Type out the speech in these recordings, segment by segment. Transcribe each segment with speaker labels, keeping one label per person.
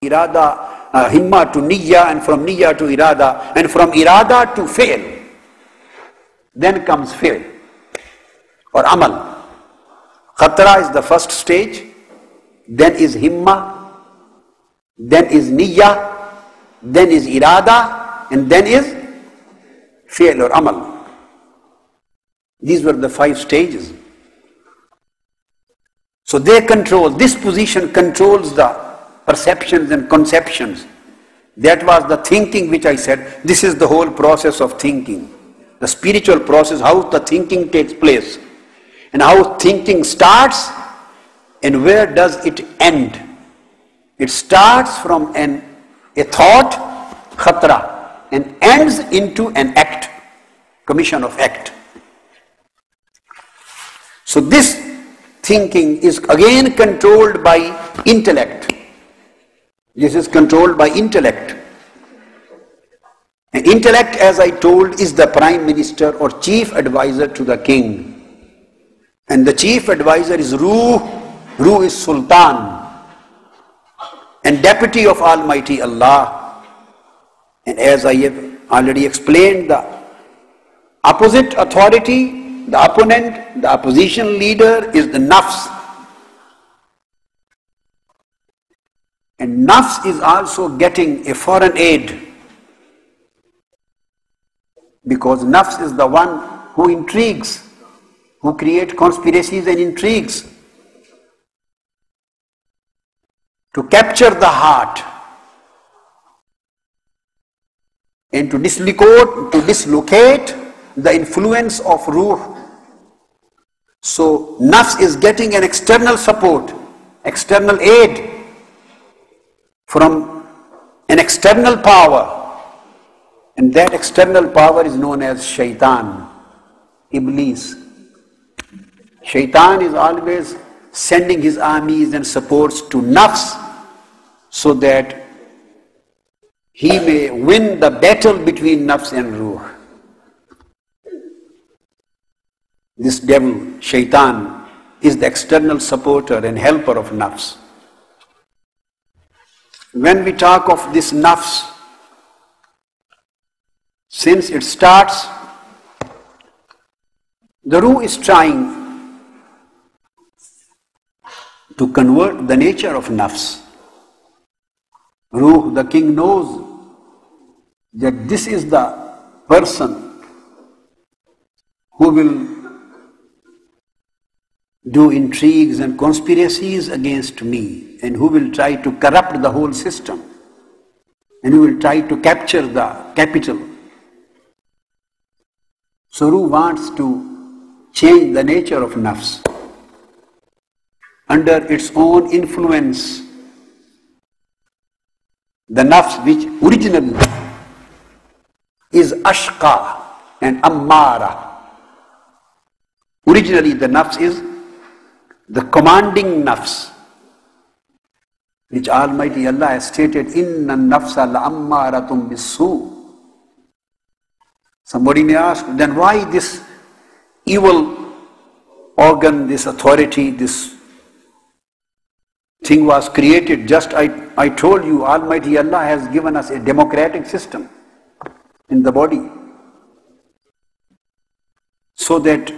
Speaker 1: irada, himma to niyya, and from niyya to irada, and from irada to fail. Then comes fail or amal. Khatra is the first stage, then is himma, then is niyya, then is irada, and then is fail or amal. These were the 5 stages. So they control, this position controls the perceptions and conceptions. That was the thinking which I said, this is the whole process of thinking. The spiritual process, how the thinking takes place. And how thinking starts and where does it end. It starts from a thought, khatra, and ends into an act, commission of act. So this thinking is again controlled by intellect. This is controlled by intellect. And intellect, as I told, is the prime minister or chief advisor to the king. And the chief advisor is Ruh. Ruh is Sultan and deputy of Almighty Allah. And as I have already explained, the opposite authority, the opponent, the opposition leader is the nafs. And nafs is also getting a foreign aid, because nafs is the one who intrigues, who create conspiracies and intrigues to capture the heart and to dislocate the influence of ruh. So nafs is getting an external support, external aid from an external power, and that external power is known as shaitan, Iblis. Shaitan is always sending his armies and supports to nafs so that he may win the battle between nafs and ruh. This devil, shaitan, is the external supporter and helper of nafs. When we talk of this nafs, since it starts, the ruh is trying to convert the nature of nafs. Ruh, the king, knows that this is the person who will do intrigues and conspiracies against me, and who will try to corrupt the whole system, and who will try to capture the capital. So Ruh wants to change the nature of nafs under its own influence. The nafs, which originally is ashqa and ammara. Originally the nafs is the commanding nafs, which Almighty Allah has stated, inna nafsa la'ammaratum bisu. Somebody may ask, then why this evil organ, this authority, this thing was created? Just I told you, Almighty Allah has given us a democratic system in the body, so that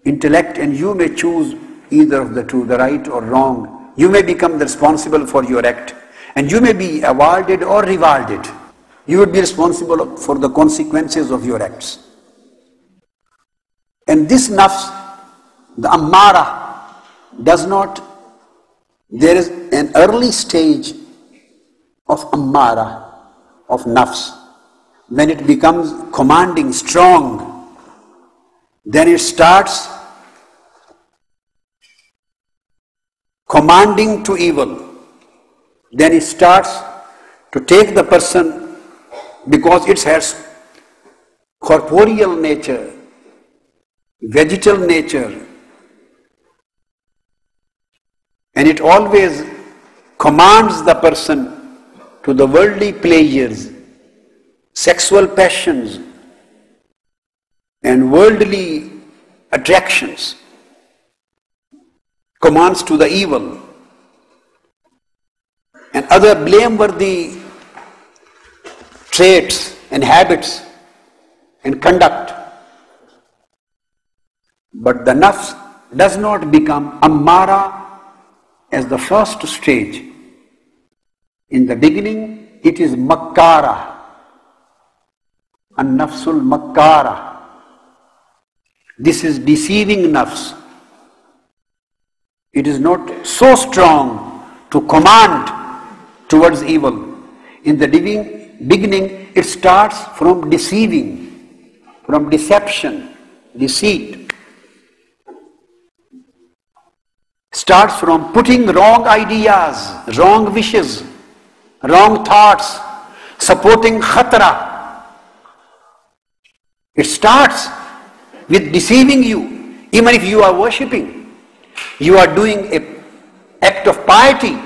Speaker 1: intellect and you may choose either of the two, the right or wrong. You may become responsible for your act, and you may be awarded or rewarded. You would be responsible for the consequences of your acts. And this nafs, the ammara, does not, there is an early stage of ammara, of nafs. When it becomes commanding, strong, then it starts commanding to evil. Then it starts to take the person, because it has corporeal nature, vegetal nature, and it always commands the person to the worldly pleasures, sexual passions, and worldly attractions, commands to the evil. and other blameworthy traits and habits and conduct. But the nafs does not become ammara as the first stage. In the beginning, it is makkara, an-nafsul makkara. This is deceiving nafs. It is not so strong to command towards evil. In the beginning, it starts from deceiving, from deception, deceit. Starts from putting wrong ideas, wrong wishes, wrong thoughts, supporting khatra. It starts with deceiving you. Even if you are worshipping, you are doing an act of piety,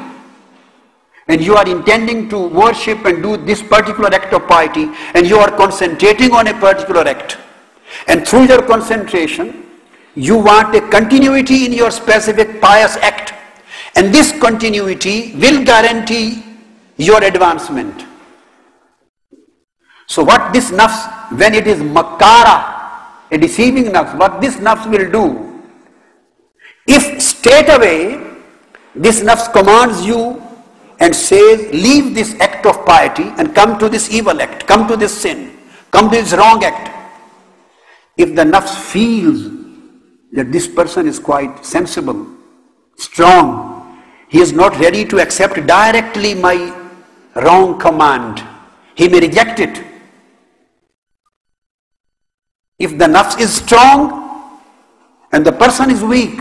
Speaker 1: and you are intending to worship and do this particular act of piety, and you are concentrating on a particular act. And through your concentration, you want a continuity in your specific pious act. And this continuity will guarantee your advancement. So what this nafs, when it is makkara, a deceiving nafs, what this nafs will do, if straight away this nafs commands you and says, leave this act of piety and come to this evil act, come to this sin, come to this wrong act. If the nafs feels that this person is quite sensible, strong, he is not ready to accept directly my wrong command, he may reject it. If the nafs is strong and the person is weak,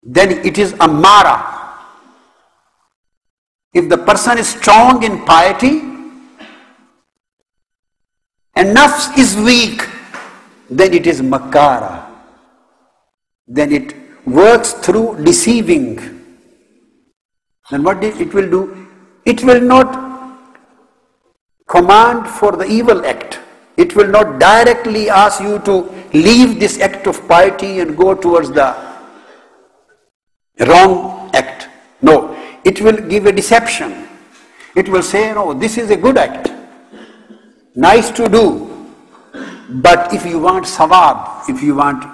Speaker 1: then it is ammara. If the person is strong in piety and nafs is weak, then it is makkara. Then it works through deceiving. Then what it will do? It will not command for the evil act. It will not directly ask you to leave this act of piety and go towards the wrong act. No, it will give a deception. It will say, no, this is a good act, nice to do. But if you want sawab, if you want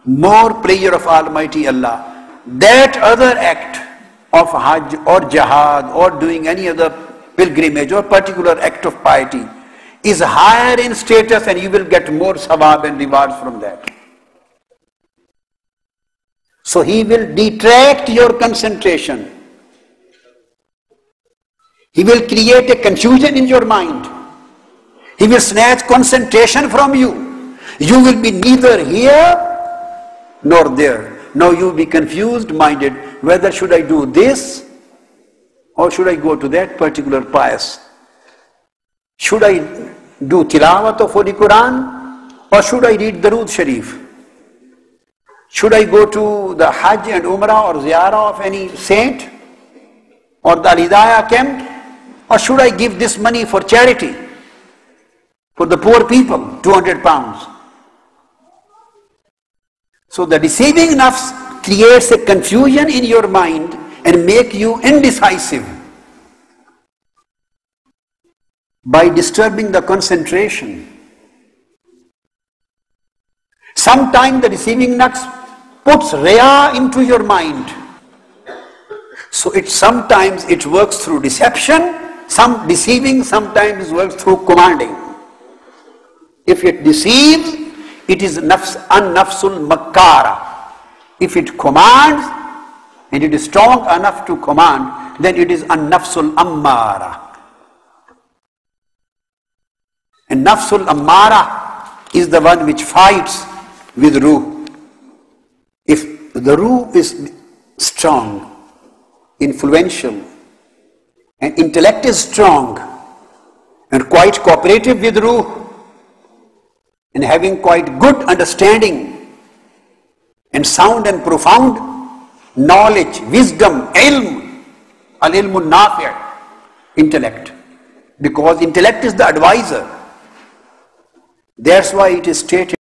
Speaker 1: more prayer of Almighty Allah, that other act of hajj or jihad or doing any other pilgrimage or particular act of piety is higher in status, and you will get more sawab and rewards from that. So he will detract your concentration. He will create a confusion in your mind. He will snatch concentration from you. You will be neither here nor there. Now you will be confused minded, whether should I do this or should I go to that particular pious? Should I do tilawat of Holy Quran or should I read Darood Sharif? Should I go to the Hajj and Umrah or Ziyarah of any saint or the Al-Hidayah camp, or should I give this money for charity for the poor people, 200 pounds? So the deceiving nafs creates a confusion in your mind and make you indecisive by disturbing the concentration. Sometimes the deceiving nafs puts riya into your mind. So sometimes it works through deception, some deceiving, sometimes works through commanding. If it deceives, it is an-nafsul makkara. If it commands, and it is strong enough to command, then it is an-nafsul ammara. And nafsul ammara is the one which fights with ruh. If the ruh is strong, influential, and intellect is strong and quite cooperative with ruh, and having quite good understanding and sound and profound knowledge, wisdom, ilm, al-ilmun nafi', intellect. Because intellect is the advisor. That's why it is stated